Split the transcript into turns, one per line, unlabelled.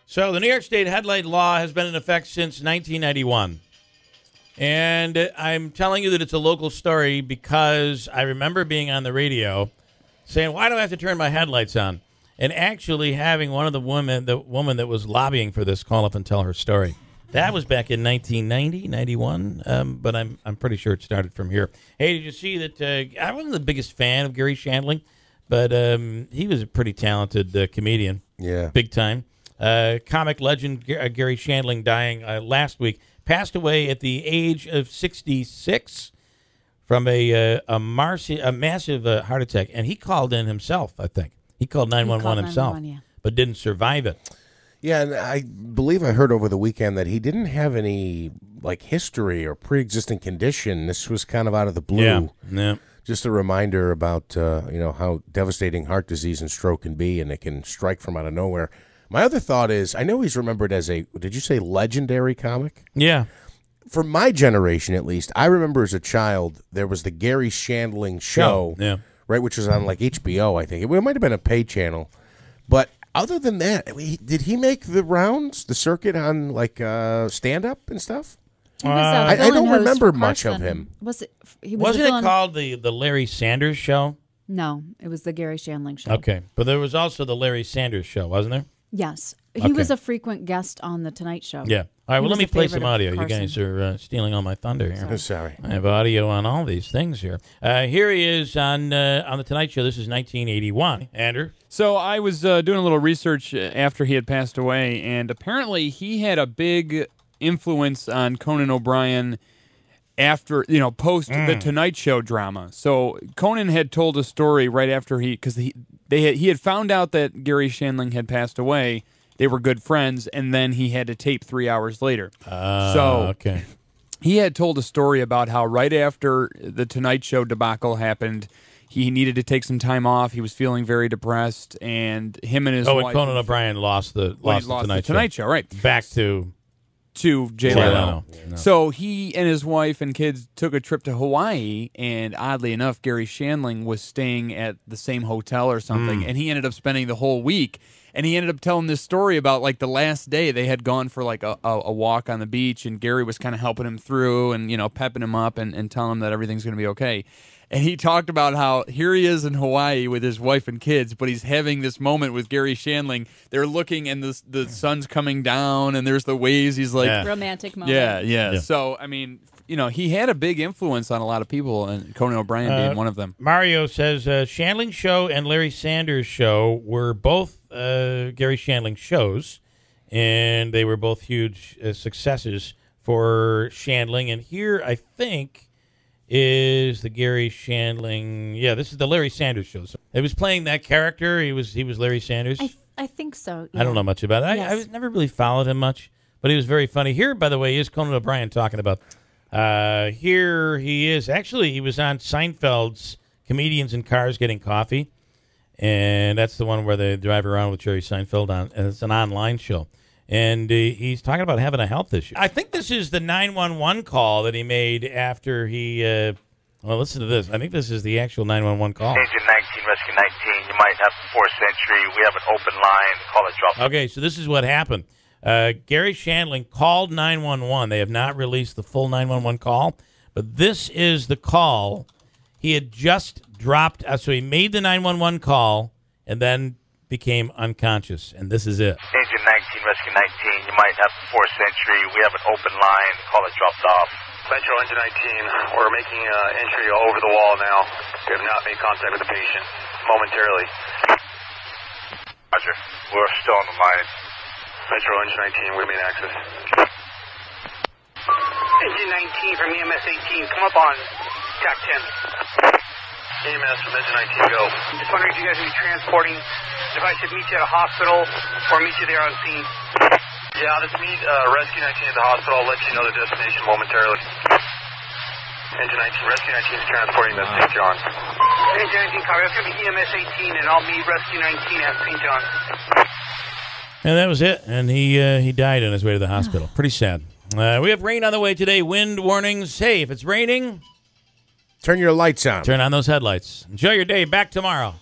So the New York State headlight law has been in effect since 1991. And I'm telling you that it's a local story because I remember being on the radio saying, why do I have to turn my headlights on? And actually having one of the woman that was lobbying for this call up and tell her story. That was back in 1990, 91, but I'm pretty sure it started from here. Hey, did you see that? I wasn't the biggest fan of Garry Shandling, but he was a pretty talented comedian.
Yeah. Big
time. Comic legend Garry Shandling dying last week. Passed away at the age of 66 from a massive heart attack. And he called in himself, I think. He called 911 himself, but didn't survive it.
Yeah, and I believe I heard over the weekend that he didn't have any history or pre-existing condition. This was kind of out of the blue.
Yeah.
Just a reminder about how devastating heart disease and stroke can be, and it can strike from out of nowhere. My other thought is, I know he's remembered as did you say legendary comic?
Yeah.
For my generation, at least, I remember as a child, there was the Garry Shandling show, right, which was on HBO, I think. It might have been a pay channel, but other than that, did he make the rounds, the circuit on stand-up and stuff? I don't remember much of him.
Wasn't it called the Larry Sanders Show?
No, it was the Garry Shandling Show.
Okay, but there was also the Larry Sanders Show, wasn't there?
Yes. He was a frequent guest on The Tonight Show.
Yeah. All right, well, let me play some audio. You guys are stealing all my thunder here.
Sorry.
I have audio on all these things here. Here he is on The Tonight Show. This is 1981. Andrew?
So I was doing a little research after he had passed away, and apparently he had a big influence on Conan O'Brien after, post the Tonight Show drama. So Conan had told a story right after he had found out that Garry Shandling had passed away. They were good friends, and then he had to tape 3 hours later.
Okay.
He had told a story about how right after the Tonight Show debacle happened, he needed to take some time off. He was feeling very depressed, and him and his wife...
and Conan O'Brien lost the
Tonight Show, right.
Back to
Jay
Leno.
No. So he and his wife and kids took a trip to Hawaii, and oddly enough, Garry Shandling was staying at the same hotel or something, and he ended up spending the whole week. And he ended up telling this story about the last day they had gone for a walk on the beach, and Garry was kind of helping him through and pepping him up and telling him that everything's going to be okay. And he talked about how here he is in Hawaii with his wife and kids, but he's having this moment with Garry Shandling. They're looking, and the sun's coming down, and there's the waves. He's like...
Romantic moment.
Yeah. So, I mean, he had a big influence on a lot of people, and Conan O'Brien being one of them.
Mario says Shandling Show and Larry Sanders Show were both Garry Shandling shows, and they were both huge successes for Shandling. And here, I think... is the Garry Shandling... Yeah, this is the Larry Sanders Show. So it was playing that character. He was Larry Sanders.
I think so. Yeah.
I don't know much about it.
Yes.
I never really followed him much, but he was very funny. Here, by the way, is Conan O'Brien talking about... here he is. Actually, he was on Seinfeld's Comedians in Cars Getting Coffee, and that's the one where they drive around with Jerry Seinfeld on, and it's an online show. And he's talking about having a health issue. I think this is the 911 call that he made after he... listen to this. I think this is the actual 911 call.
Agent 19, Rescue 19. You might have forced entry. We have an open line. Call it drop.
Okay, so this is what happened. Garry Shandling called 911. They have not released the full 911 call, but this is the call. He had just dropped... so he made the 911 call and then became unconscious, and this is it.
Agent 19, Rescue 19, you might have forced entry. We have an open line. Call it dropped off. Metro Engine 19, we're making entry over the wall now. We have not made contact with the patient momentarily. Roger. We're still on the line. Metro Engine 19, we made access.
Engine 19 from EMS 18, come up on TAC 10.
EMS from Engine 19, go.
Just wondering if you guys would be transporting, if I should meet you at a hospital or meet you there on scene.
Yeah, let's meet Rescue 19 at the hospital. I'll let you know the destination momentarily. Engine 19, Rescue 19 is transporting to St. John's.
Engine 19, copy. That's going to be EMS 18, and I'll meet Rescue 19 at St. John's.
And that was it. And he died on his way to the hospital. Pretty sad. We have rain on the way today. Wind warnings. Hey, if it's raining...
turn your lights on.
Turn on those headlights. Enjoy your day. Back tomorrow.